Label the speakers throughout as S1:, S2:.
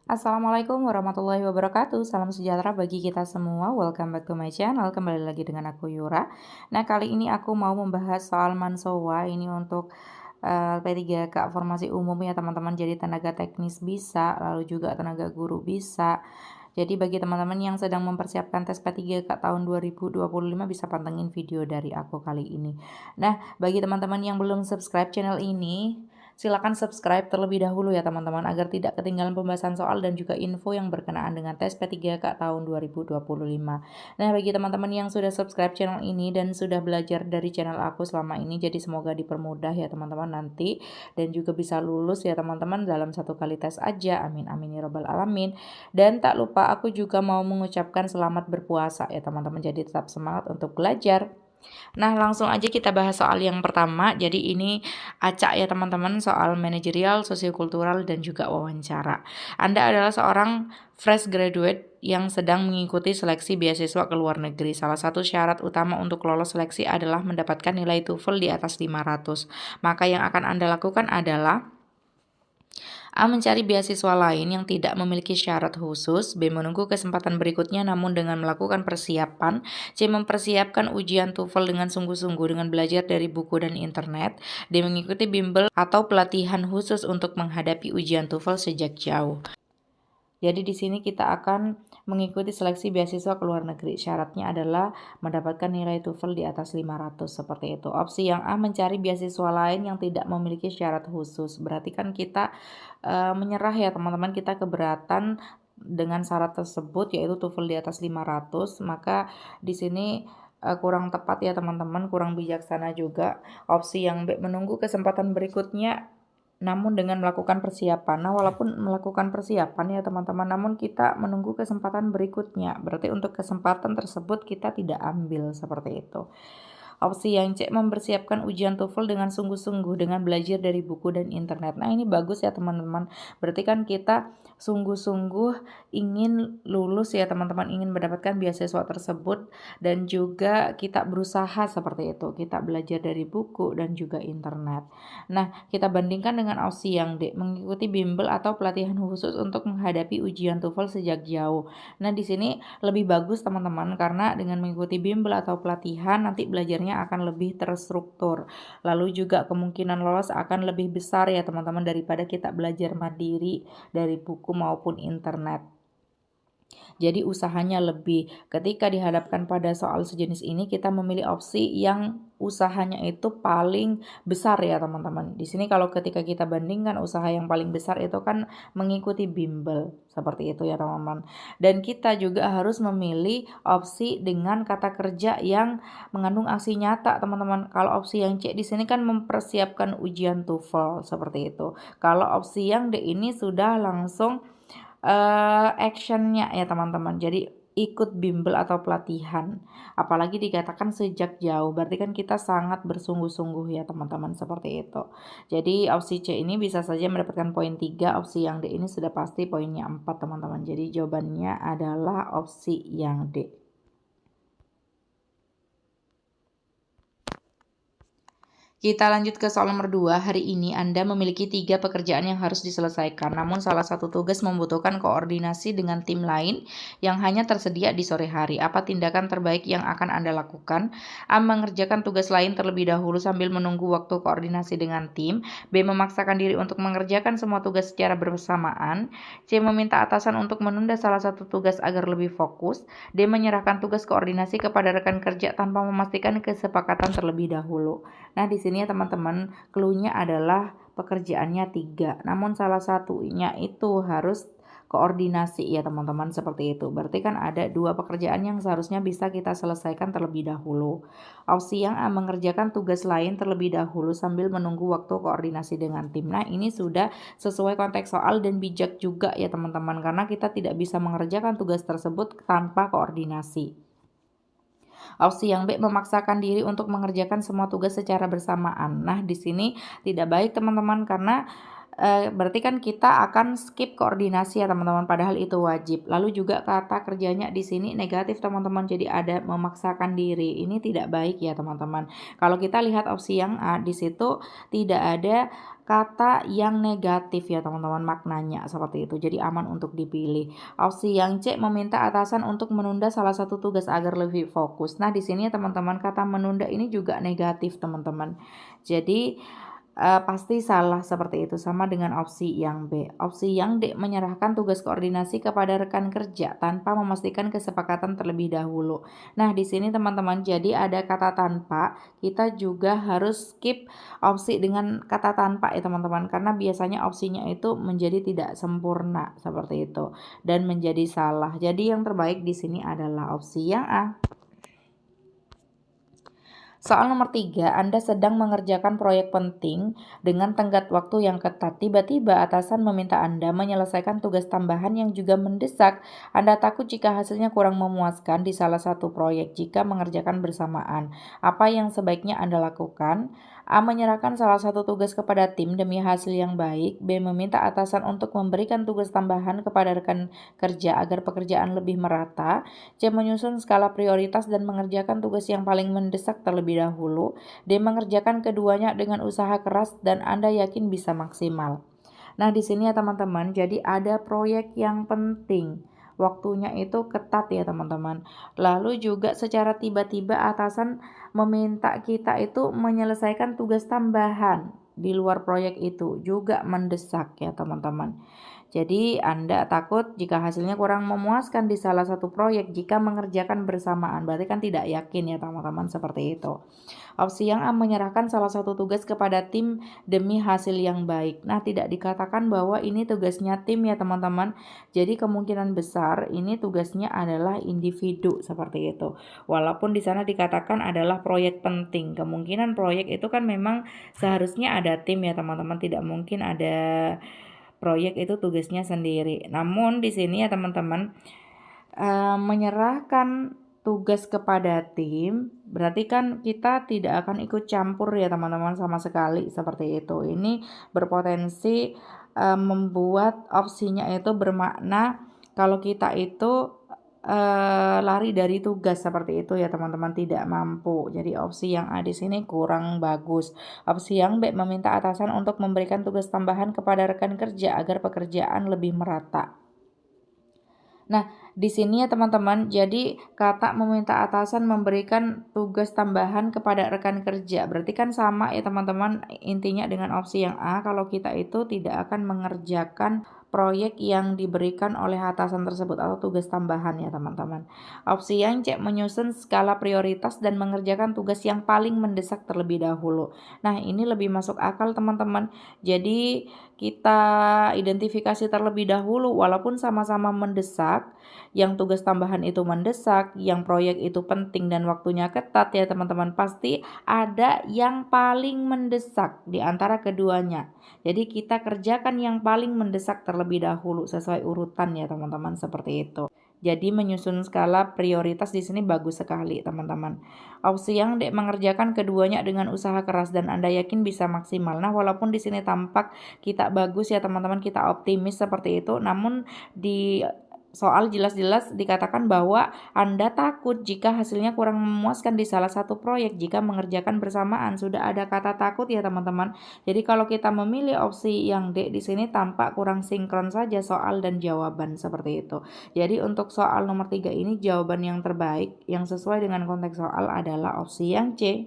S1: Assalamualaikum warahmatullahi wabarakatuh. Salam sejahtera bagi kita semua. Welcome back to my channel. Kembali lagi dengan aku Yura. Nah, kali ini aku mau membahas soal Mansowa ini untuk P3K formasi umum ya teman-teman. Jadi tenaga teknis bisa, lalu juga tenaga guru bisa. Jadi bagi teman-teman yang sedang mempersiapkan tes P3K tahun 2025 bisa pantengin video dari aku kali ini. Nah, bagi teman-teman yang belum subscribe channel ini, silakan subscribe terlebih dahulu ya teman-teman agar tidak ketinggalan pembahasan soal dan juga info yang berkenaan dengan tes P3K tahun 2025. Nah, bagi teman-teman yang sudah subscribe channel ini dan sudah belajar dari channel aku selama ini, jadi semoga dipermudah ya teman-teman nanti dan juga bisa lulus ya teman-teman dalam satu kali tes aja. Amin amin ya robbal alamin. Dan tak lupa aku juga mau mengucapkan selamat berpuasa ya teman-teman. Jadi tetap semangat untuk belajar. Nah, langsung aja kita bahas soal yang pertama. Jadi ini acak ya teman-teman, soal manajerial, sosiokultural, dan juga wawancara. Anda adalah seorang fresh graduate yang sedang mengikuti seleksi beasiswa ke luar negeri. Salah satu syarat utama untuk lolos seleksi adalah mendapatkan nilai TOEFL di atas 500. Maka yang akan Anda lakukan adalah A. Mencari beasiswa lain yang tidak memiliki syarat khusus. B. Menunggu kesempatan berikutnya namun dengan melakukan persiapan. C. Mempersiapkan ujian TOEFL dengan sungguh-sungguh dengan belajar dari buku dan internet. D. Mengikuti bimbel atau pelatihan khusus untuk menghadapi ujian TOEFL sejak jauh. Jadi di sini kita akan mengikuti seleksi beasiswa ke luar negeri. Syaratnya adalah mendapatkan nilai TOEFL di atas 500 seperti itu. Opsi yang A, mencari beasiswa lain yang tidak memiliki syarat khusus. Berarti kan kita menyerah ya teman-teman, kita keberatan dengan syarat tersebut yaitu TOEFL di atas 500. Maka di sini kurang tepat ya teman-teman, kurang bijaksana juga. Opsi yang B, menunggu kesempatan berikutnya namun dengan melakukan persiapan. Nah, walaupun melakukan persiapan ya teman-teman, namun kita menunggu kesempatan berikutnya. Berarti untuk kesempatan tersebut kita tidak ambil seperti itu. Opsi yang C, mempersiapkan ujian TOEFL dengan sungguh-sungguh dengan belajar dari buku dan internet. Nah, ini bagus ya teman-teman. Berarti kan kita sungguh-sungguh ingin lulus ya teman-teman, ingin mendapatkan beasiswa tersebut dan juga kita berusaha seperti itu. Kita belajar dari buku dan juga internet. Nah, kita bandingkan dengan opsi yang D, mengikuti bimbel atau pelatihan khusus untuk menghadapi ujian TOEFL sejak jauh. Nah, di sini lebih bagus teman-teman karena dengan mengikuti bimbel atau pelatihan nanti belajarnya akan lebih terstruktur. Lalu juga kemungkinan lolos akan lebih besar ya teman-teman daripada kita belajar mandiri dari buku maupun internet. Jadi usahanya lebih. Ketika dihadapkan pada soal sejenis ini kita memilih opsi yang usahanya itu paling besar ya teman-teman. Di sini kalau ketika kita bandingkan usaha yang paling besar itu kan mengikuti bimbel seperti itu ya teman-teman. Dan kita juga harus memilih opsi dengan kata kerja yang mengandung aksi nyata teman-teman. Kalau opsi yang C di sini kan mempersiapkan ujian TOEFL seperti itu. Kalau opsi yang D ini sudah langsung actionnya ya teman-teman. Jadi ikut bimbel atau pelatihan. Apalagi dikatakan sejak jauh. Berarti kan kita sangat bersungguh-sungguh ya teman-teman seperti itu. Jadi opsi C ini bisa saja mendapatkan poin 3. Opsi yang D ini sudah pasti poinnya 4 teman-teman. Jadi jawabannya adalah opsi yang D. Kita lanjut ke soal nomor 2. Hari ini Anda memiliki 3 pekerjaan yang harus diselesaikan. Namun salah satu tugas membutuhkan koordinasi dengan tim lain yang hanya tersedia di sore hari. Apa tindakan terbaik yang akan Anda lakukan? A. Mengerjakan tugas lain terlebih dahulu sambil menunggu waktu koordinasi dengan tim. B. Memaksakan diri untuk mengerjakan semua tugas secara bersamaan. C. Meminta atasan untuk menunda salah satu tugas agar lebih fokus. D. Menyerahkan tugas koordinasi kepada rekan kerja tanpa memastikan kesepakatan terlebih dahulu. Nah, di sini ya teman-teman, clue-nya adalah pekerjaannya 3. Namun salah satunya itu harus koordinasi ya teman-teman seperti itu. Berarti kan ada 2 pekerjaan yang seharusnya bisa kita selesaikan terlebih dahulu. Opsi yang A, mengerjakan tugas lain terlebih dahulu sambil menunggu waktu koordinasi dengan tim. Nah, ini sudah sesuai konteks soal dan bijak juga ya teman-teman karena kita tidak bisa mengerjakan tugas tersebut tanpa koordinasi. Opsi yang B, memaksakan diri untuk mengerjakan semua tugas secara bersamaan. Nah, di sini tidak baik teman-teman karena berarti kan kita akan skip koordinasi ya teman-teman, padahal itu wajib. Lalu juga kata kerjanya di sini negatif teman-teman, jadi ada memaksakan diri. Ini tidak baik ya teman-teman. Kalau kita lihat opsi yang A, di situ tidak ada kata yang negatif ya teman-teman, maknanya seperti itu, jadi aman untuk dipilih. Opsi yang C, meminta atasan untuk menunda salah satu tugas agar lebih fokus. Nah di sini ya teman-teman, kata menunda ini juga negatif teman-teman, jadi pasti salah seperti itu, sama dengan opsi yang B. Opsi yang D, menyerahkan tugas koordinasi kepada rekan kerja tanpa memastikan kesepakatan terlebih dahulu. Nah di sini teman-teman, jadi ada kata tanpa, kita juga harus skip opsi dengan kata tanpa ya teman-teman, karena biasanya opsinya itu menjadi tidak sempurna seperti itu dan menjadi salah. Jadi yang terbaik di sini adalah opsi yang A. Soal nomor 3, Anda sedang mengerjakan proyek penting dengan tenggat waktu yang ketat. Tiba-tiba atasan meminta Anda menyelesaikan tugas tambahan yang juga mendesak. Anda takut jika hasilnya kurang memuaskan di salah satu proyek jika mengerjakan bersamaan. Apa yang sebaiknya Anda lakukan? A, menyerahkan salah satu tugas kepada tim demi hasil yang baik. B, meminta atasan untuk memberikan tugas tambahan kepada rekan kerja agar pekerjaan lebih merata. C, menyusun skala prioritas dan mengerjakan tugas yang paling mendesak terlebih dahulu. D, mengerjakan keduanya dengan usaha keras dan Anda yakin bisa maksimal. Nah, di sini ya teman-teman, jadi ada proyek yang penting. Waktunya itu ketat ya teman-teman. Lalu juga secara tiba-tiba atasan meminta kita itu menyelesaikan tugas tambahan di luar proyek itu, juga mendesak ya teman-teman. Jadi Anda takut jika hasilnya kurang memuaskan di salah satu proyek jika mengerjakan bersamaan. Berarti kan tidak yakin ya teman-teman, seperti itu. Opsi yang A, menyerahkan salah satu tugas kepada tim demi hasil yang baik. Nah, tidak dikatakan bahwa ini tugasnya tim ya teman-teman. Jadi kemungkinan besar ini tugasnya adalah individu seperti itu. Walaupun di sana dikatakan adalah proyek penting. Kemungkinan proyek itu kan memang seharusnya ada tim ya teman-teman. Tidak mungkin ada proyek itu tugasnya sendiri. Namun di sini ya teman-teman, menyerahkan tugas kepada tim berarti kan kita tidak akan ikut campur ya teman-teman sama sekali seperti itu. Ini berpotensi membuat opsinya itu bermakna kalau kita itu lari dari tugas seperti itu ya teman-teman, tidak mampu. Jadi opsi yang A di sini kurang bagus. Opsi yang B, meminta atasan untuk memberikan tugas tambahan kepada rekan kerja agar pekerjaan lebih merata. Nah, di sini ya teman-teman, jadi kata meminta atasan memberikan tugas tambahan kepada rekan kerja. Berarti kan sama ya teman-teman, intinya dengan opsi yang A, kalau kita itu tidak akan mengerjakan proyek yang diberikan oleh atasan tersebut atau tugas tambahan ya teman-teman. Opsi yang C, menyusun skala prioritas dan mengerjakan tugas yang paling mendesak terlebih dahulu. Nah, ini lebih masuk akal teman-teman. Jadi kita identifikasi terlebih dahulu walaupun sama-sama mendesak, yang tugas tambahan itu mendesak, yang proyek itu penting dan waktunya ketat ya teman-teman, pasti ada yang paling mendesak di antara keduanya. Jadi kita kerjakan yang paling mendesak terlebih dahulu sesuai urutan ya teman-teman, seperti itu. Jadi menyusun skala prioritas di sini bagus sekali teman-teman. Opsi yang D, mengerjakan keduanya dengan usaha keras dan Anda yakin bisa maksimal. Nah, walaupun di sini tampak kita bagus ya teman-teman, kita optimis seperti itu, namun di soal jelas-jelas dikatakan bahwa Anda takut jika hasilnya kurang memuaskan di salah satu proyek jika mengerjakan bersamaan. Sudah ada kata takut ya teman-teman. Jadi kalau kita memilih opsi yang D di sini tampak kurang sinkron saja soal dan jawaban seperti itu. Jadi untuk soal nomor 3 ini jawaban yang terbaik yang sesuai dengan konteks soal adalah opsi yang C.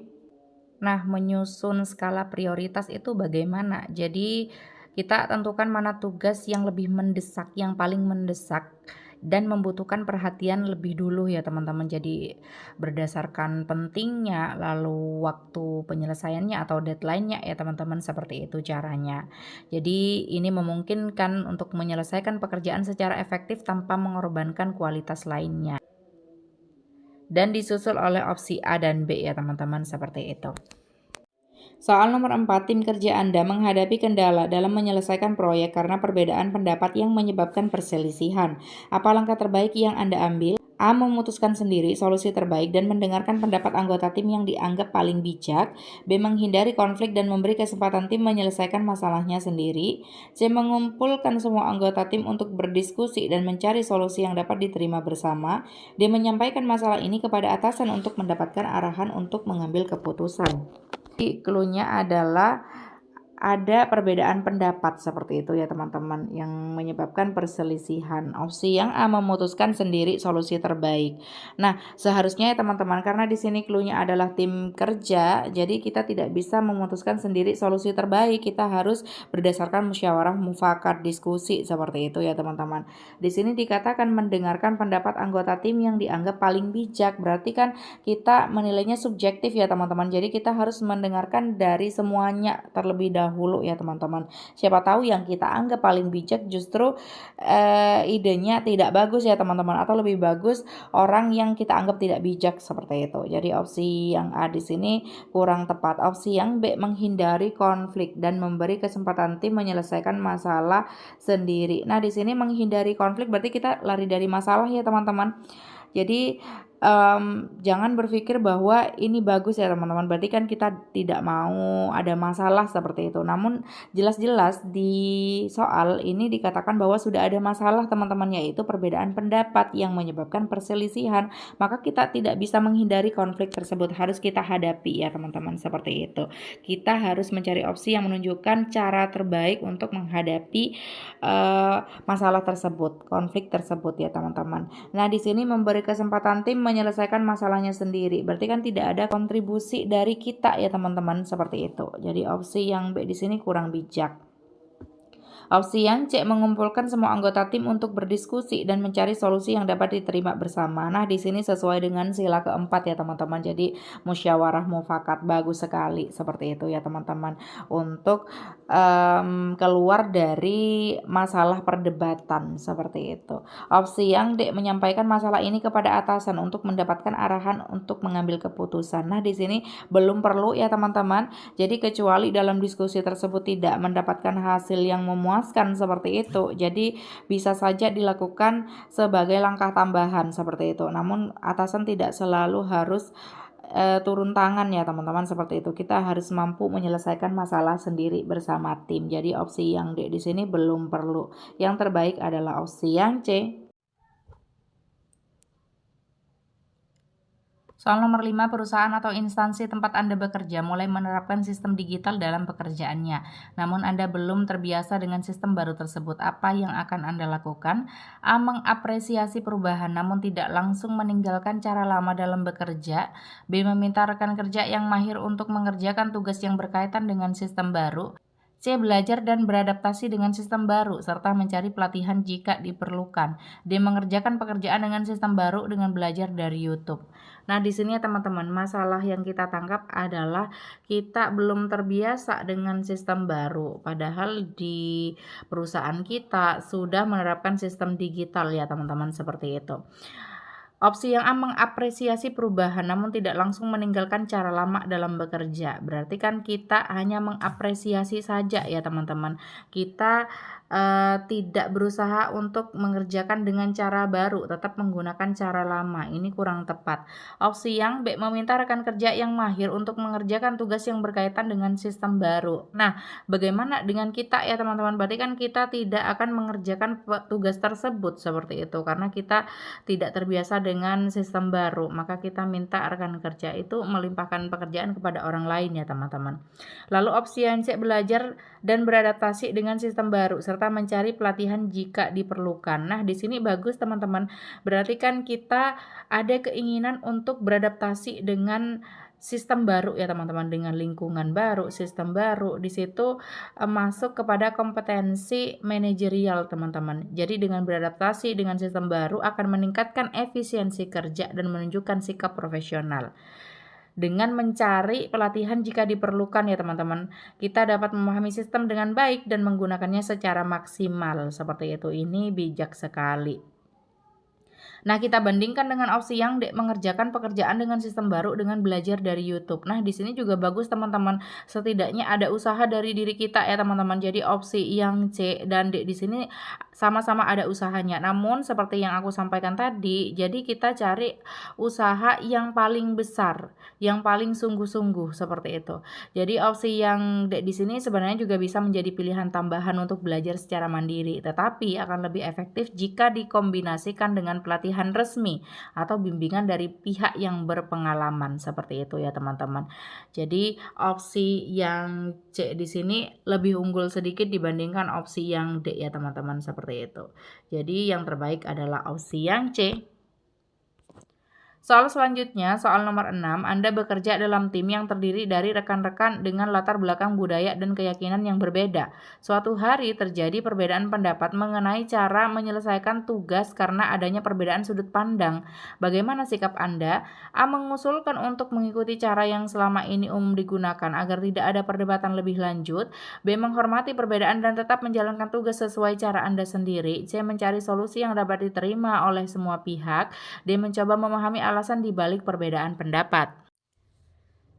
S1: Nah, menyusun skala prioritas itu bagaimana? Jadi kita tentukan mana tugas yang lebih mendesak, yang paling mendesak dan membutuhkan perhatian lebih dulu ya teman-teman. Jadi berdasarkan pentingnya, lalu waktu penyelesaiannya atau deadline-nya ya teman-teman, seperti itu caranya. Jadi ini memungkinkan untuk menyelesaikan pekerjaan secara efektif tanpa mengorbankan kualitas lainnya. Dan disusul oleh opsi A dan B ya teman-teman, seperti itu. Soal nomor 4, tim kerja Anda menghadapi kendala dalam menyelesaikan proyek karena perbedaan pendapat yang menyebabkan perselisihan. Apa langkah terbaik yang Anda ambil? A. Memutuskan sendiri solusi terbaik dan mendengarkan pendapat anggota tim yang dianggap paling bijak. B. Menghindari konflik dan memberi kesempatan tim menyelesaikan masalahnya sendiri. C. Mengumpulkan semua anggota tim untuk berdiskusi dan mencari solusi yang dapat diterima bersama. D. Menyampaikan masalah ini kepada atasan untuk mendapatkan arahan untuk mengambil keputusan. Clue-nya adalah ada perbedaan pendapat seperti itu ya teman-teman yang menyebabkan perselisihan. Opsi yang A, memutuskan sendiri solusi terbaik. Nah, seharusnya ya teman-teman, karena di sini clue-nya adalah tim kerja, jadi kita tidak bisa memutuskan sendiri solusi terbaik. Kita harus berdasarkan musyawarah mufakat, diskusi seperti itu ya teman-teman. Di sini dikatakan mendengarkan pendapat anggota tim yang dianggap paling bijak. Berarti kan kita menilainya subjektif ya teman-teman. Jadi kita harus mendengarkan dari semuanya terlebih dahulu ya teman-teman. Siapa tahu yang kita anggap paling bijak justru idenya tidak bagus ya teman-teman, atau lebih bagus orang yang kita anggap tidak bijak seperti itu. Jadi opsi yang A di sini kurang tepat. Opsi yang B, menghindari konflik dan memberi kesempatan tim menyelesaikan masalah sendiri. Nah, di sini menghindari konflik berarti kita lari dari masalah ya teman-teman. Jadi jangan berpikir bahwa ini bagus ya teman-teman, berarti kan kita tidak mau ada masalah seperti itu. Namun jelas-jelas di soal ini dikatakan bahwa sudah ada masalah teman-teman, yaitu perbedaan pendapat yang menyebabkan perselisihan. Maka kita tidak bisa menghindari konflik tersebut, harus kita hadapi ya teman-teman, seperti itu. Kita harus mencari opsi yang menunjukkan cara terbaik untuk menghadapi masalah tersebut, konflik tersebut ya teman-teman. Nah, di sini memberi kesempatan tim menyelesaikan masalahnya sendiri. Berarti kan tidak ada kontribusi dari kita ya teman-teman, seperti itu. Jadi opsi yang B di sini kurang bijak. Opsi yang C, mengumpulkan semua anggota tim untuk berdiskusi dan mencari solusi yang dapat diterima bersama. Nah, di sini sesuai dengan sila keempat ya teman-teman. Jadi musyawarah mufakat, bagus sekali seperti itu ya teman-teman, untuk keluar dari masalah perdebatan seperti itu. Opsi yang D, menyampaikan masalah ini kepada atasan untuk mendapatkan arahan untuk mengambil keputusan. Nah, di sini belum perlu ya teman-teman. Jadi kecuali dalam diskusi tersebut tidak mendapatkan hasil yang memuaskan seperti itu, jadi bisa saja dilakukan sebagai langkah tambahan seperti itu. Namun atasan tidak selalu harus turun tangan ya teman-teman, seperti itu. Kita harus mampu menyelesaikan masalah sendiri bersama tim. Jadi opsi yang D di sini belum perlu. Yang terbaik adalah opsi yang C. Soal nomor 5, perusahaan atau instansi tempat Anda bekerja mulai menerapkan sistem digital dalam pekerjaannya. Namun Anda belum terbiasa dengan sistem baru tersebut. Apa yang akan Anda lakukan? A, mengapresiasi perubahan namun tidak langsung meninggalkan cara lama dalam bekerja. B, meminta rekan kerja yang mahir untuk mengerjakan tugas yang berkaitan dengan sistem baru. C, belajar dan beradaptasi dengan sistem baru serta mencari pelatihan jika diperlukan. D, mengerjakan pekerjaan dengan sistem baru dengan belajar dari YouTube. Nah, di sini ya teman-teman, masalah yang kita tangkap adalah kita belum terbiasa dengan sistem baru. Padahal di perusahaan kita sudah menerapkan sistem digital ya teman-teman, seperti itu. Opsi yang A, mengapresiasi perubahan namun tidak langsung meninggalkan cara lama dalam bekerja. Berarti kan kita hanya mengapresiasi saja ya teman-teman. Kita tidak berusaha untuk mengerjakan dengan cara baru, tetap menggunakan cara lama. Ini kurang tepat. Opsi yang B, meminta rekan kerja yang mahir untuk mengerjakan tugas yang berkaitan dengan sistem baru. Nah, bagaimana dengan kita ya teman-teman? Berarti kan kita tidak akan mengerjakan tugas tersebut seperti itu karena kita tidak terbiasa dengan sistem baru. Maka kita minta rekan kerja itu melimpahkan pekerjaan kepada orang lain ya teman-teman. Lalu opsi yang C, belajar dan beradaptasi dengan sistem baru serta mencari pelatihan jika diperlukan. Nah, di sini bagus teman-teman. Berarti kan kita ada keinginan untuk beradaptasi dengan sistem baru ya teman-teman, dengan lingkungan baru, sistem baru. Di situ masuk kepada kompetensi manajerial teman-teman. Jadi dengan beradaptasi dengan sistem baru akan meningkatkan efisiensi kerja dan menunjukkan sikap profesional. Dengan mencari pelatihan jika diperlukan ya teman-teman, kita dapat memahami sistem dengan baik dan menggunakannya secara maksimal. Seperti itu, ini bijak sekali. Nah, kita bandingkan dengan opsi yang D, mengerjakan pekerjaan dengan sistem baru dengan belajar dari YouTube. Nah, di sini juga bagus teman-teman. Setidaknya ada usaha dari diri kita ya teman-teman. Jadi opsi yang C dan D di sini sama-sama ada usahanya. Namun seperti yang aku sampaikan tadi, jadi kita cari usaha yang paling besar, yang paling sungguh-sungguh seperti itu. Jadi opsi yang D di sini sebenarnya juga bisa menjadi pilihan tambahan untuk belajar secara mandiri, tetapi akan lebih efektif jika dikombinasikan dengan pelatihan resmi atau bimbingan dari pihak yang berpengalaman seperti itu ya teman-teman. Jadi opsi yang C di sini lebih unggul sedikit dibandingkan opsi yang D ya teman-teman seperti itu. Jadi yang terbaik adalah opsi yang C. Soal selanjutnya, soal nomor 6, Anda bekerja dalam tim yang terdiri dari rekan-rekan dengan latar belakang budaya dan keyakinan yang berbeda. Suatu hari terjadi perbedaan pendapat mengenai cara menyelesaikan tugas karena adanya perbedaan sudut pandang. Bagaimana sikap Anda? A. Mengusulkan untuk mengikuti cara yang selama ini umum digunakan agar tidak ada perdebatan lebih lanjut. B. Menghormati perbedaan dan tetap menjalankan tugas sesuai cara Anda sendiri. C. Mencari solusi yang dapat diterima oleh semua pihak. D. Mencoba memahami alasan di balik perbedaan pendapat.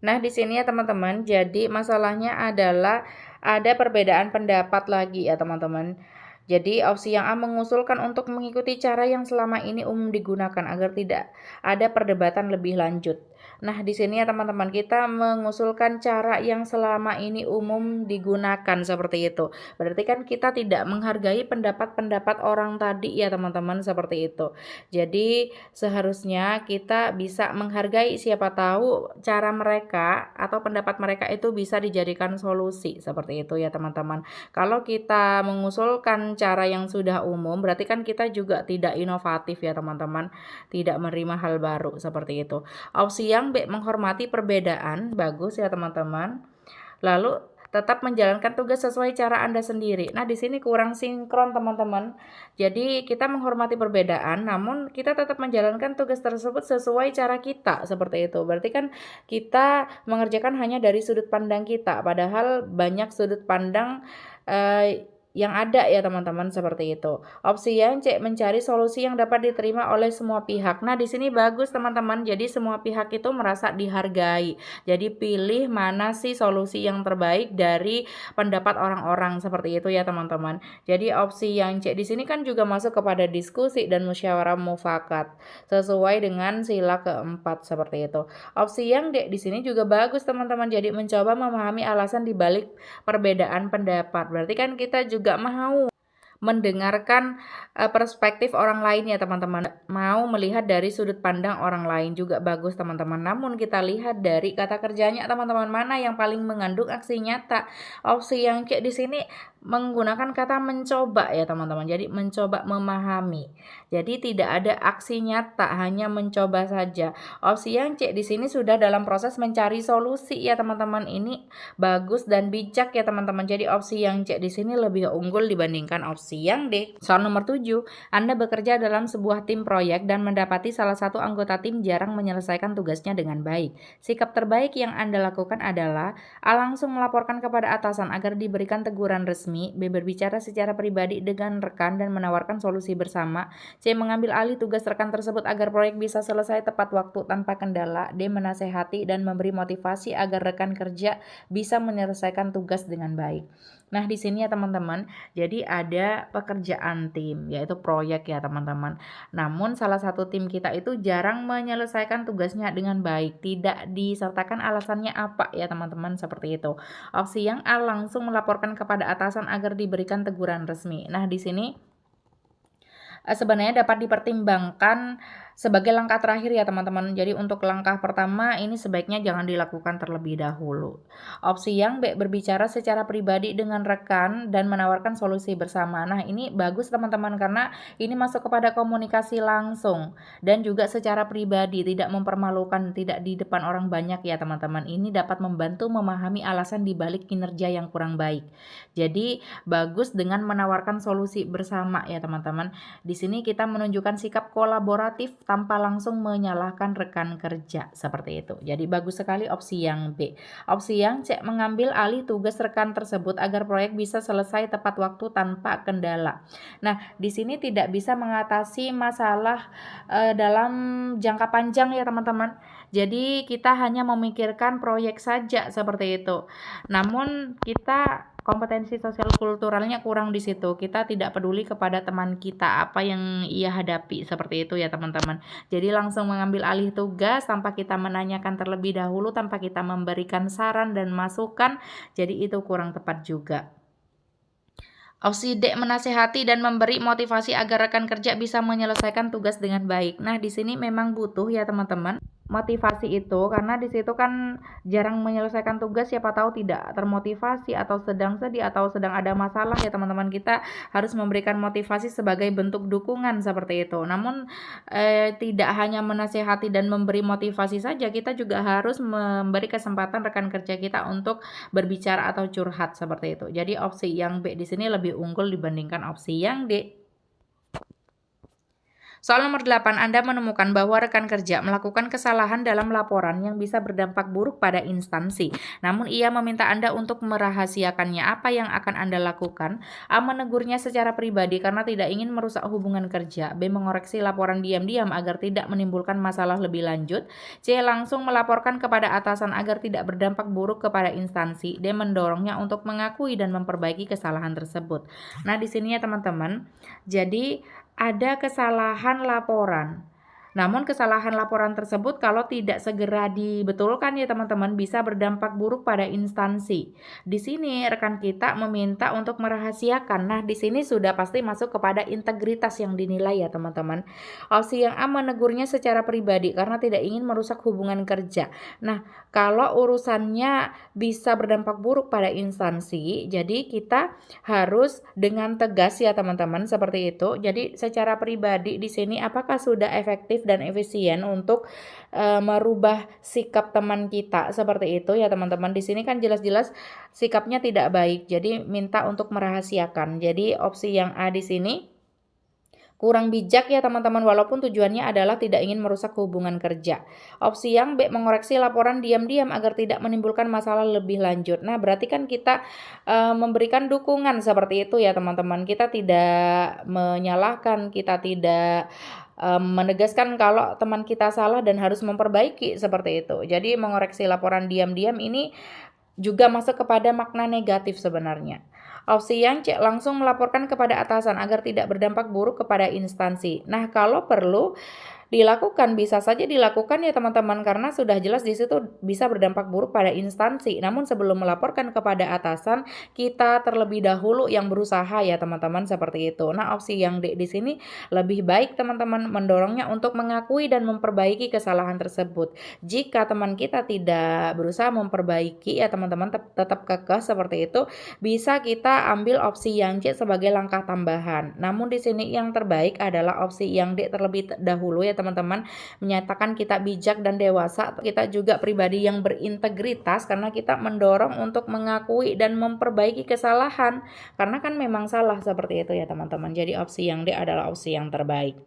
S1: Nah, di sini ya teman-teman, jadi masalahnya adalah ada perbedaan pendapat lagi ya teman-teman. Jadi opsi yang A mengusulkan untuk mengikuti cara yang selama ini umum digunakan agar tidak ada perdebatan lebih lanjut. Nah, di sini ya teman-teman, kita mengusulkan cara yang selama ini umum digunakan seperti itu. Berarti kan kita tidak menghargai pendapat-pendapat orang tadi ya teman-teman seperti itu. Jadi seharusnya kita bisa menghargai, siapa tahu cara mereka atau pendapat mereka itu bisa dijadikan solusi seperti itu ya teman-teman. Kalau kita mengusulkan cara yang sudah umum, berarti kan kita juga tidak inovatif ya teman-teman, tidak menerima hal baru seperti itu. Opsi yang B, menghormati perbedaan, bagus ya teman-teman. Lalu tetap menjalankan tugas sesuai cara Anda sendiri. Nah, di sini kurang sinkron teman-teman. Jadi kita menghormati perbedaan, namun kita tetap menjalankan tugas tersebut sesuai cara kita, seperti itu. Berarti kan kita mengerjakan hanya dari sudut pandang kita, padahal banyak sudut pandang yang ada ya teman-teman seperti itu. Opsi yang C, mencari solusi yang dapat diterima oleh semua pihak. Nah, di sini bagus teman-teman. Jadi semua pihak itu merasa dihargai. Jadi pilih mana sih solusi yang terbaik dari pendapat orang-orang seperti itu ya teman-teman. Jadi opsi yang C di sini kan juga masuk kepada diskusi dan musyawarah mufakat sesuai dengan sila keempat seperti itu. Opsi yang D di sini juga bagus teman-teman. Jadi mencoba memahami alasan di balik perbedaan pendapat. Berarti kan kita juga mau mendengarkan perspektif orang lain ya teman-teman. Mau melihat dari sudut pandang orang lain juga bagus teman-teman. Namun kita lihat dari kata kerjanya teman-teman, mana yang paling mengandung aksi nyata. Opsi yang kayak di sini menggunakan kata mencoba ya teman-teman. Jadi mencoba memahami. Jadi tidak ada aksi nyata, hanya mencoba saja. Opsi yang C di sini sudah dalam proses mencari solusi ya teman-teman. Ini bagus dan bijak ya teman-teman. Jadi opsi yang C di sini lebih unggul dibandingkan opsi yang D. Soal nomor 7, Anda bekerja dalam sebuah tim proyek dan mendapati salah satu anggota tim jarang menyelesaikan tugasnya dengan baik. Sikap terbaik yang Anda lakukan adalah A. Langsung melaporkan kepada atasan agar diberikan teguran resmi. B. Berbicara secara pribadi dengan rekan dan menawarkan solusi bersama. C. Mengambil alih tugas rekan tersebut agar proyek bisa selesai tepat waktu tanpa kendala. D. Menasehati dan memberi motivasi agar rekan kerja bisa menyelesaikan tugas dengan baik. Nah, di sini ya teman-teman, jadi ada pekerjaan tim, yaitu proyek ya teman-teman. Namun salah satu tim kita itu jarang menyelesaikan tugasnya dengan baik, tidak disertakan alasannya apa ya teman-teman, seperti itu. Opsi yang A, langsung melaporkan kepada atasan agar diberikan teguran resmi. Nah, di sini sebenarnya dapat dipertimbangkan sebagai langkah terakhir ya teman-teman. Jadi untuk langkah pertama ini sebaiknya jangan dilakukan terlebih dahulu. Opsi yang B, berbicara secara pribadi dengan rekan dan menawarkan solusi bersama. Nah, ini bagus teman-teman karena ini masuk kepada komunikasi langsung dan juga secara pribadi, tidak mempermalukan, tidak di depan orang banyak ya teman-teman. Ini dapat membantu memahami alasan di balik kinerja yang kurang baik. Jadi bagus dengan menawarkan solusi bersama ya teman-teman. Di sini kita menunjukkan sikap kolaboratif tanpa langsung menyalahkan rekan kerja, seperti itu. Jadi bagus sekali opsi yang B. Opsi yang C, mengambil alih tugas rekan tersebut agar proyek bisa selesai tepat waktu tanpa kendala. Nah, di sini tidak bisa mengatasi masalah dalam jangka panjang ya teman-teman. Jadi kita hanya memikirkan proyek saja seperti itu. Namun kita kompetensi sosial kulturalnya kurang di situ. Kita tidak peduli kepada teman kita apa yang ia hadapi seperti itu ya teman-teman. Jadi langsung mengambil alih tugas tanpa kita menanyakan terlebih dahulu, tanpa kita memberikan saran dan masukan. Jadi itu kurang tepat juga. Opsi D, menasehati dan memberi motivasi agar rekan kerja bisa menyelesaikan tugas dengan baik. Nah, di sini memang butuh ya teman-teman motivasi itu, karena di situ kan jarang menyelesaikan tugas, siapa tahu tidak termotivasi atau sedang sedih atau sedang ada masalah ya teman-teman. Kita harus memberikan motivasi sebagai bentuk dukungan seperti itu. Namun tidak hanya menasehati dan memberi motivasi saja, kita juga harus memberi kesempatan rekan kerja kita untuk berbicara atau curhat seperti itu. Jadi opsi yang B di sini lebih unggul dibandingkan opsi yang D. Soal nomor 8, Anda menemukan bahwa rekan kerja melakukan kesalahan dalam laporan yang bisa berdampak buruk pada instansi. Namun ia meminta Anda untuk merahasiakannya. Apa yang akan Anda lakukan? A, menegurnya secara pribadi karena tidak ingin merusak hubungan kerja. B, mengoreksi laporan diam-diam agar tidak menimbulkan masalah lebih lanjut. C, langsung melaporkan kepada atasan agar tidak berdampak buruk kepada instansi. D, mendorongnya untuk mengakui dan memperbaiki kesalahan tersebut. Nah, di sini ya teman-teman, jadi ada kesalahan laporan. Namun kesalahan laporan tersebut kalau tidak segera dibetulkan ya teman-teman bisa berdampak buruk pada instansi. Di sini rekan kita meminta untuk merahasiakan. Nah, di sini sudah pasti masuk kepada integritas yang dinilai ya teman-teman. Opsi yang A, menegurnya secara pribadi karena tidak ingin merusak hubungan kerja. Nah, kalau urusannya bisa berdampak buruk pada instansi, jadi kita harus dengan tegas ya teman-teman seperti itu. Jadi secara pribadi di sini apakah sudah efektif dan efisien untuk merubah sikap teman kita seperti itu ya teman-teman. Di sini kan jelas-jelas sikapnya tidak baik. Jadi minta untuk merahasiakan. Jadi opsi yang A di sini kurang bijak ya teman-teman, walaupun tujuannya adalah tidak ingin merusak hubungan kerja. Opsi yang B, mengoreksi laporan diam-diam agar tidak menimbulkan masalah lebih lanjut. Nah, berarti kan kita memberikan dukungan seperti itu ya teman-teman. Kita tidak menyalahkan, kita tidak menegaskan kalau teman kita salah dan harus memperbaiki seperti itu. Jadi mengoreksi laporan diam-diam ini juga masuk kepada makna negatif sebenarnya. Opsi yang C, langsung melaporkan kepada atasan agar tidak berdampak buruk kepada instansi. Nah, kalau perlu dilakukan, bisa saja dilakukan ya teman-teman, karena sudah jelas di situ bisa berdampak buruk pada instansi. Namun sebelum melaporkan kepada atasan, kita terlebih dahulu yang berusaha ya teman-teman seperti itu. Nah, opsi yang D di sini lebih baik teman-teman, mendorongnya untuk mengakui dan memperbaiki kesalahan tersebut. Jika teman kita tidak berusaha memperbaiki ya teman-teman, tetap kekeh seperti itu, bisa kita ambil opsi yang C sebagai langkah tambahan. Namun di sini yang terbaik adalah opsi yang D terlebih dahulu ya teman-teman, menyatakan kita bijak dan dewasa. Kita juga pribadi yang berintegritas karena kita mendorong untuk mengakui dan memperbaiki kesalahan, karena kan memang salah seperti itu ya teman-teman. Jadi opsi yang D adalah opsi yang terbaik.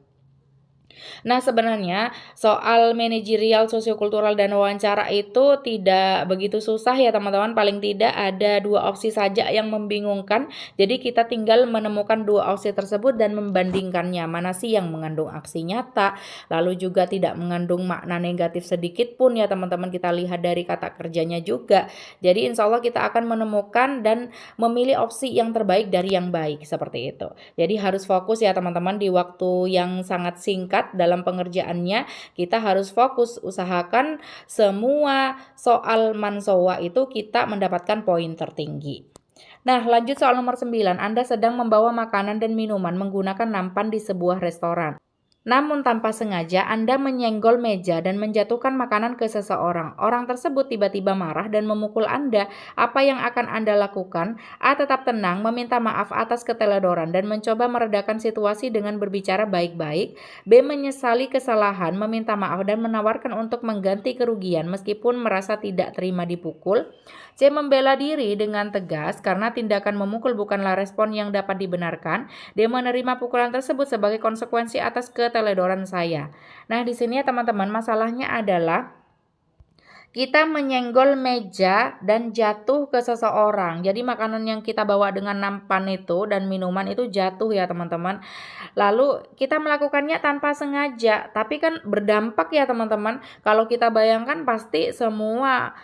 S1: Nah, sebenarnya soal manajerial, sosiokultural, dan wawancara itu tidak begitu susah ya teman-teman. Paling tidak ada 2 opsi saja yang membingungkan. Jadi kita tinggal menemukan 2 opsi tersebut dan membandingkannya. Mana sih yang mengandung aksi nyata, lalu juga tidak mengandung makna negatif sedikit pun ya teman-teman. Kita lihat dari kata kerjanya juga. Jadi insya Allah kita akan menemukan dan memilih opsi yang terbaik dari yang baik seperti itu. Jadi harus fokus ya teman-teman, di waktu yang sangat singkat dalam pengerjaannya kita harus fokus, usahakan semua soal mansowa itu kita mendapatkan poin tertinggi. Nah, lanjut soal nomor 9. Anda sedang membawa makanan dan minuman menggunakan nampan di sebuah restoran. Namun tanpa sengaja Anda menyenggol meja dan menjatuhkan makanan ke seseorang. Orang tersebut tiba-tiba marah dan memukul Anda. Apa yang akan Anda lakukan? A, tetap tenang, meminta maaf atas keteledoran dan mencoba meredakan situasi dengan berbicara baik-baik. B, menyesali kesalahan, meminta maaf dan menawarkan untuk mengganti kerugian meskipun merasa tidak terima dipukul. C, membela diri dengan tegas karena tindakan memukul bukanlah respon yang dapat dibenarkan. D, menerima pukulan tersebut sebagai konsekuensi atas keteledoran saya. Nah, di sini ya teman-teman, masalahnya adalah kita menyenggol meja dan jatuh ke seseorang. Jadi makanan yang kita bawa dengan nampan itu dan minuman itu jatuh ya teman-teman. Lalu kita melakukannya tanpa sengaja, tapi kan berdampak ya teman-teman. Kalau kita bayangkan pasti semua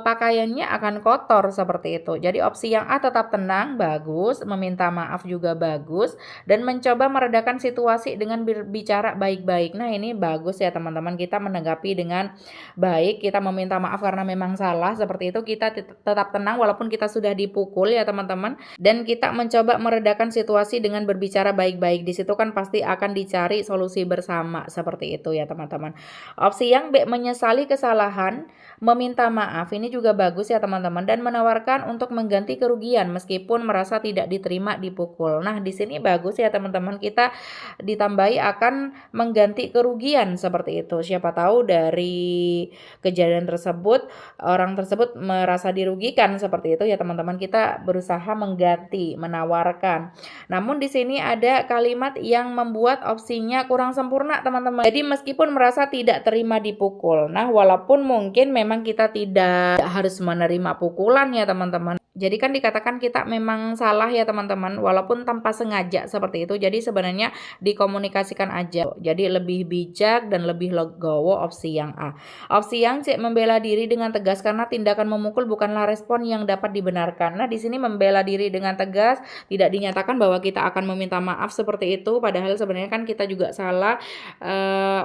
S1: pakaiannya akan kotor seperti itu. Jadi opsi yang A, tetap tenang, bagus, meminta maaf juga bagus, dan mencoba meredakan situasi dengan berbicara baik-baik. Nah, ini bagus ya teman-teman, kita menanggapi dengan baik, kita meminta maaf karena memang salah seperti itu, kita tetap tenang walaupun kita sudah dipukul ya teman-teman, dan kita mencoba meredakan situasi dengan berbicara baik-baik. Di situ kan pasti akan dicari solusi bersama seperti itu ya teman-teman. Opsi yang B, menyesali kesalahan, meminta maaf, ini juga bagus ya teman-teman, dan menawarkan untuk mengganti kerugian meskipun merasa tidak diterima, dipukul. Nah, di sini bagus ya teman-teman, kita ditambahi akan mengganti kerugian seperti itu. Siapa tahu dari kejadian tersebut orang tersebut merasa dirugikan seperti itu ya teman-teman, kita berusaha mengganti, menawarkan. Namun di sini ada kalimat yang membuat opsinya kurang sempurna teman-teman. Jadi meskipun merasa tidak terima, dipukul. Nah, walaupun mungkin memang kita tidak harus menerima pukulan ya teman-teman. Jadi kan dikatakan kita memang salah ya teman-teman, walaupun tanpa sengaja seperti itu. Jadi sebenarnya dikomunikasikan aja. Jadi lebih bijak dan lebih legowo opsi yang A. Opsi yang C, membela diri dengan tegas karena tindakan memukul bukanlah respon yang dapat dibenarkan. Nah, di sini membela diri dengan tegas, tidak dinyatakan bahwa kita akan meminta maaf seperti itu, padahal sebenarnya kan kita juga salah.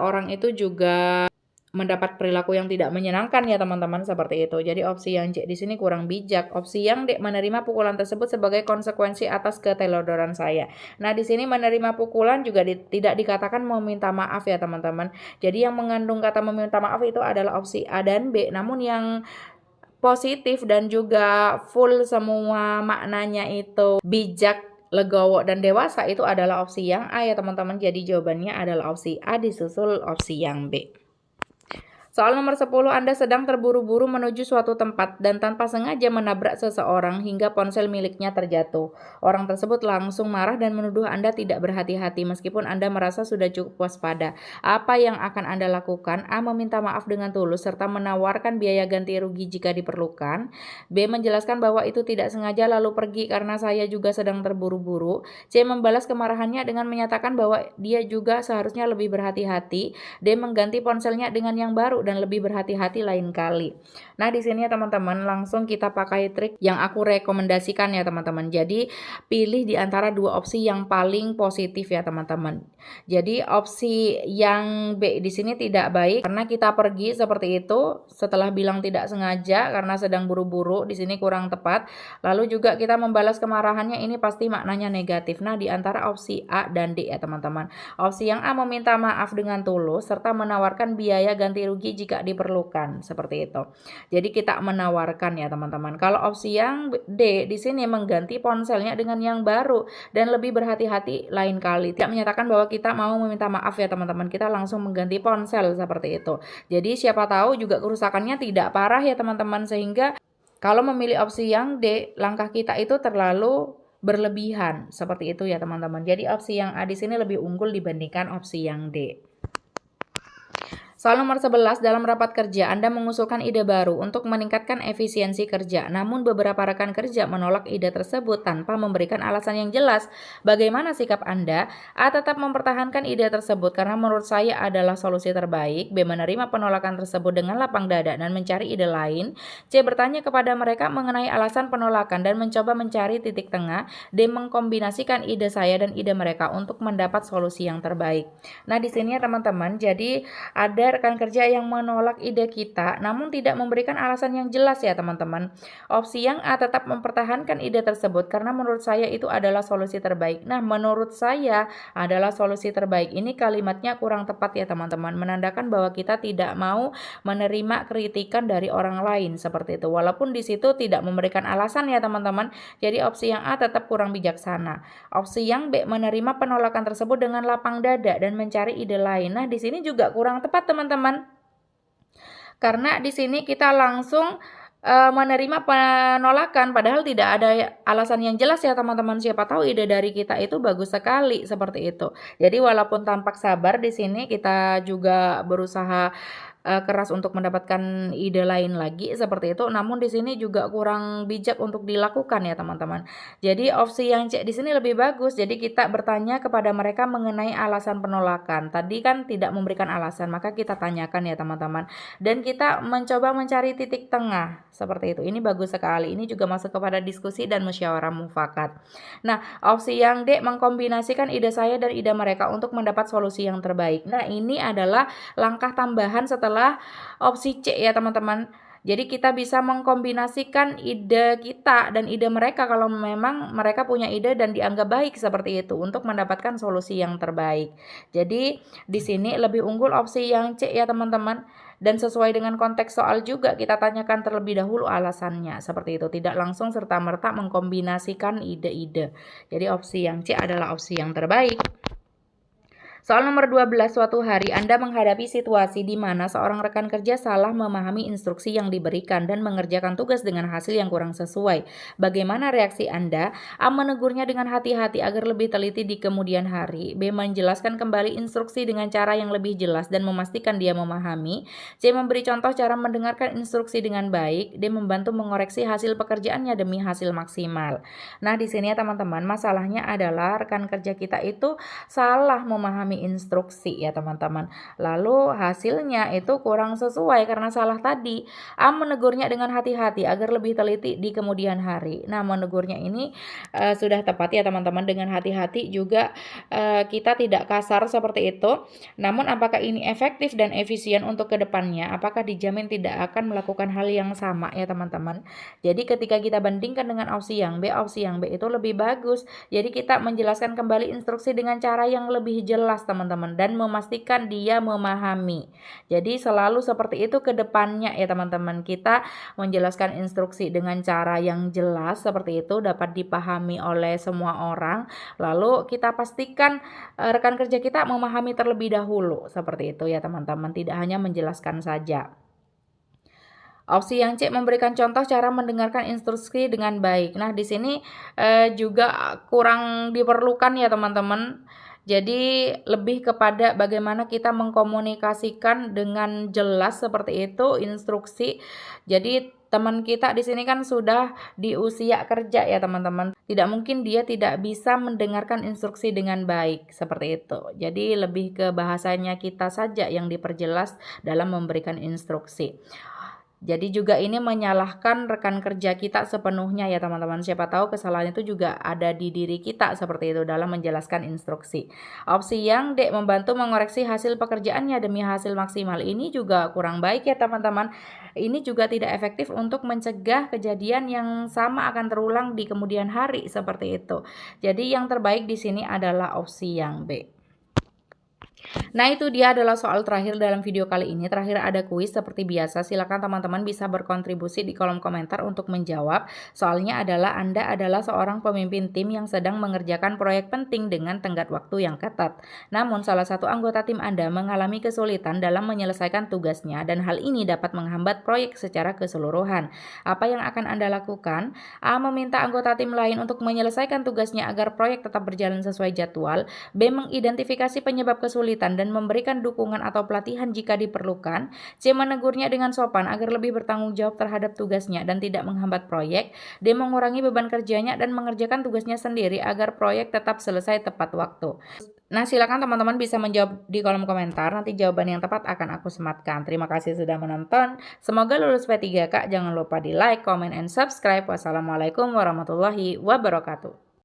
S1: Orang itu juga mendapat perilaku yang tidak menyenangkan ya teman-teman seperti itu. Jadi opsi yang C di sini kurang bijak. Opsi yang D, menerima pukulan tersebut sebagai konsekuensi atas keteledoran saya. Nah, di sini menerima pukulan juga tidak dikatakan meminta maaf ya teman-teman. Jadi yang mengandung kata meminta maaf itu adalah opsi A dan B. Namun yang positif dan juga full semua maknanya itu bijak, legowo, dan dewasa itu adalah opsi yang A ya teman-teman. Jadi jawabannya adalah opsi A disusul opsi yang B. Soal nomor 10, Anda sedang terburu-buru menuju suatu tempat dan tanpa sengaja menabrak seseorang hingga ponsel miliknya terjatuh. Orang tersebut langsung marah dan menuduh Anda tidak berhati-hati meskipun Anda merasa sudah cukup waspada. Apa yang akan Anda lakukan? A, meminta maaf dengan tulus serta menawarkan biaya ganti rugi jika diperlukan. B, menjelaskan bahwa itu tidak sengaja lalu pergi karena saya juga sedang terburu-buru. C, membalas kemarahannya dengan menyatakan bahwa dia juga seharusnya lebih berhati-hati. D, mengganti ponselnya dengan yang baru dan lebih berhati-hati lain kali. Nah, di sini ya teman-teman, langsung kita pakai trik yang aku rekomendasikan ya teman-teman. Jadi pilih di antara dua opsi yang paling positif ya teman-teman. Jadi opsi yang B di sini tidak baik karena kita pergi seperti itu setelah bilang tidak sengaja karena sedang buru-buru, di sini kurang tepat. Lalu juga kita membalas kemarahannya, ini pasti maknanya negatif. Nah, di antara opsi A dan D ya teman-teman. Opsi yang A, meminta maaf dengan tulus serta menawarkan biaya ganti rugi jika diperlukan, seperti itu. Jadi kita menawarkan ya teman-teman. Kalau opsi yang D di sini mengganti ponselnya dengan yang baru dan lebih berhati-hati lain kali. Tidak menyatakan bahwa kita mau meminta maaf ya teman-teman. Kita langsung mengganti ponsel seperti itu. Jadi siapa tahu juga kerusakannya tidak parah ya teman-teman, sehingga kalau memilih opsi yang D, langkah kita itu terlalu berlebihan. Seperti itu ya teman-teman. Jadi opsi yang A di sini lebih unggul dibandingkan opsi yang D. Soal nomor 11, dalam rapat kerja Anda mengusulkan ide baru untuk meningkatkan efisiensi kerja. Namun beberapa rekan kerja menolak ide tersebut tanpa memberikan alasan yang jelas. Bagaimana sikap Anda? A, tetap mempertahankan ide tersebut karena menurut saya adalah solusi terbaik. B, menerima penolakan tersebut dengan lapang dada dan mencari ide lain. C, bertanya kepada mereka mengenai alasan penolakan dan mencoba mencari titik tengah. D, mengkombinasikan ide saya dan ide mereka untuk mendapat solusi yang terbaik. Nah, di sini ya teman-teman, jadi ada rekan kerja yang menolak ide kita namun tidak memberikan alasan yang jelas ya teman-teman. Opsi yang A, tetap mempertahankan ide tersebut karena menurut saya itu adalah solusi terbaik. Nah, menurut saya adalah solusi terbaik, ini kalimatnya kurang tepat ya teman-teman, menandakan bahwa kita tidak mau menerima kritikan dari orang lain seperti itu, walaupun di situ tidak memberikan alasan ya teman-teman. Jadi opsi yang A tetap kurang bijaksana. Opsi yang B, menerima penolakan tersebut dengan lapang dada dan mencari ide lain. Nah, di sini juga kurang tepat teman-teman. Karena di sini kita langsung menerima penolakan padahal tidak ada alasan yang jelas ya teman-teman. Siapa tahu ide dari kita itu bagus sekali seperti itu. Jadi walaupun tampak sabar di sini kita juga berusaha keras untuk mendapatkan ide lain lagi seperti itu, namun di sini juga kurang bijak untuk dilakukan ya teman-teman. Jadi opsi yang C di sini lebih bagus. Jadi kita bertanya kepada mereka mengenai alasan penolakan. Tadi kan tidak memberikan alasan, maka kita tanyakan ya teman-teman. Dan kita mencoba mencari titik tengah seperti itu. Ini bagus sekali. Ini juga masuk kepada diskusi dan musyawarah mufakat. Nah, opsi yang D mengkombinasikan ide saya dan ide mereka untuk mendapat solusi yang terbaik. Nah, ini adalah langkah tambahan setelah opsi C ya teman-teman. Jadi kita bisa mengkombinasikan ide kita dan ide mereka kalau memang mereka punya ide dan dianggap baik seperti itu untuk mendapatkan solusi yang terbaik. Jadi di sini lebih unggul opsi yang C ya teman-teman. Dan sesuai dengan konteks soal juga kita tanyakan terlebih dahulu alasannya seperti itu. Tidak langsung serta-merta mengkombinasikan ide-ide. Jadi opsi yang C adalah opsi yang terbaik. Soal nomor 12, suatu hari Anda menghadapi situasi di mana seorang rekan kerja salah memahami instruksi yang diberikan dan mengerjakan tugas dengan hasil yang kurang sesuai. Bagaimana reaksi Anda? A. Menegurnya dengan hati-hati agar lebih teliti di kemudian hari. B. Menjelaskan kembali instruksi dengan cara yang lebih jelas dan memastikan dia memahami. C. Memberi contoh cara mendengarkan instruksi dengan baik. D. Membantu mengoreksi hasil pekerjaannya demi hasil maksimal. Nah, di sini ya teman-teman, masalahnya adalah rekan kerja kita itu salah memahami instruksi ya teman-teman. Lalu hasilnya itu kurang sesuai karena salah tadi. A. Menegurnya dengan hati-hati agar lebih teliti di kemudian hari. Nah, menegurnya ini sudah tepat ya teman-teman. Dengan hati-hati juga kita tidak kasar seperti itu. Namun apakah ini efektif dan efisien untuk kedepannya? Apakah dijamin tidak akan melakukan hal yang sama ya teman-teman? Jadi ketika kita bandingkan dengan opsi yang B itu lebih bagus. Jadi kita menjelaskan kembali instruksi dengan cara yang lebih jelas teman-teman dan memastikan dia memahami. Jadi selalu seperti itu ke depannya ya teman-teman. Kita menjelaskan instruksi dengan cara yang jelas seperti itu dapat dipahami oleh semua orang. Lalu kita pastikan rekan kerja kita memahami terlebih dahulu seperti itu ya teman-teman. Tidak hanya menjelaskan saja. Opsi yang C memberikan contoh cara mendengarkan instruksi dengan baik. Nah, di sini juga kurang diperlukan ya teman-teman. Jadi lebih kepada bagaimana kita mengkomunikasikan dengan jelas seperti itu instruksi. Jadi teman kita di sini kan sudah di usia kerja ya teman-teman. Tidak mungkin dia tidak bisa mendengarkan instruksi dengan baik seperti itu. Jadi lebih ke bahasanya kita saja yang diperjelas dalam memberikan instruksi. Jadi juga ini menyalahkan rekan kerja kita sepenuhnya ya teman-teman. Siapa tahu kesalahan itu juga ada di diri kita seperti itu dalam menjelaskan instruksi. Opsi yang D membantu mengoreksi hasil pekerjaannya demi hasil maksimal. Ini juga kurang baik ya teman-teman. Ini juga tidak efektif untuk mencegah kejadian yang sama akan terulang di kemudian hari seperti itu. Jadi yang terbaik di sini adalah opsi yang B. Nah, itu dia adalah soal terakhir dalam video kali ini. Terakhir ada kuis seperti biasa. Silakan teman-teman bisa berkontribusi di kolom komentar untuk menjawab. Soalnya adalah Anda adalah seorang pemimpin tim yang sedang mengerjakan proyek penting dengan tenggat waktu yang ketat. Namun, salah satu anggota tim Anda mengalami kesulitan dalam menyelesaikan tugasnya dan hal ini dapat menghambat proyek secara keseluruhan. Apa yang akan Anda lakukan? A. Meminta anggota tim lain untuk menyelesaikan tugasnya agar proyek tetap berjalan sesuai jadwal. B. Mengidentifikasi penyebab kesulitan dan memberikan dukungan atau pelatihan jika diperlukan. C. Menegurnya dengan sopan agar lebih bertanggung jawab terhadap tugasnya dan tidak menghambat proyek. D. Mengurangi beban kerjanya dan mengerjakan tugasnya sendiri agar proyek tetap selesai tepat waktu. Nah, silakan teman-teman bisa menjawab di kolom komentar. Nanti jawaban yang tepat akan aku sematkan. Terima kasih sudah menonton. Semoga lulus P3K. Jangan lupa di like, comment, and subscribe. Wassalamualaikum warahmatullahi wabarakatuh.